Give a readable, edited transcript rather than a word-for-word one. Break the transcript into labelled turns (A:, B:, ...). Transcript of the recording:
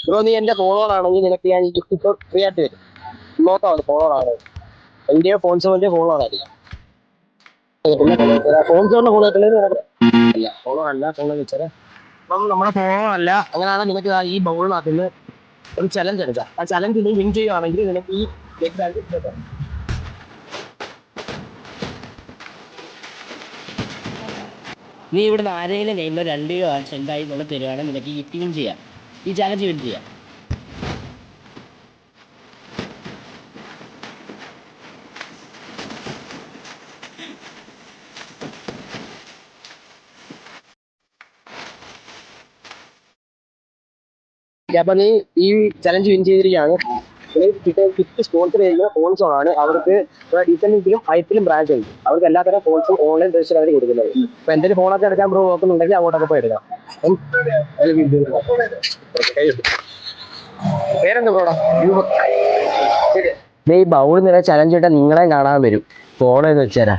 A: Bro നീ എന്റെ follower ആണെങ്കിൽ നിനക്ക് ഞാൻ ഇപ്പോൾ ഫ്രീ ആയിട്ട് വരും. നോക്കാം ഫോളോവർ ആണ്. എന്റെ ഫോൺ സോണിന്റെ ഫോളോവർ ആയിരിക്കും. ഫോൺ സോണിന്റെ ഫോളോ അല്ല ഫോളോ വെച്ചാൽ അപ്പം നമ്മുടെ ഫോളോ അല്ല. അങ്ങനെയാണ് നിനക്ക് ഈ ബൗളിനകത്ത് നിന്ന് ഒരു ചലഞ്ച് എടുക്കാം. ആ ചലഞ്ച് നീ വിൻ ചെയ്യുകയാണെങ്കിൽ നിനക്ക് ഈ ലെഗ് ബാൻഡ് കിട്ടും.
B: നീ ഇവിടുന്ന് ആരെങ്കിലും നെയ്മോ 2 രൂപ സെൻറ്റായി കൊണ്ട് തരുവാണെങ്കിൽ നിനക്ക് ഈ വിൻ ചെയ്യാം. ഈ ചാലഞ്ച് വിൻ ചെയ്യാം.
A: അപ്പൊ നീ ഈ ചലഞ്ച് വിൻ ചെയ്തിരിക്കുകയാണ്. ഫിഫ്റ്റ് സ്പോൺസർ ചെയ്യുന്ന ഫോൺസോൺ ആണ്. അവർക്ക് ഡീസന്റിലും ഐറ്റിലും ബ്രാൻഡ് ഉണ്ട്. അവർക്ക് എല്ലാത്തരം ഫോൺസും ഓൺലൈൻ രജിസ്റ്റർ അവർ കൊടുക്കുന്നത്. അപ്പൊ എന്തെങ്കിലും ഫോണൊക്കെ എടുക്കാൻ ബ്രോ നോക്കുന്നുണ്ടെങ്കിൽ അങ്ങോട്ടൊക്കെ പോയി എടുക്കാം. പേരെന്താ ബ്രോടാ? ഈ ബൗൾ നില ചലഞ്ച് ഇട്ടാൽ നിങ്ങളെ കാണാൻ വരും. ഫോണെന്ന് വെച്ചാൽ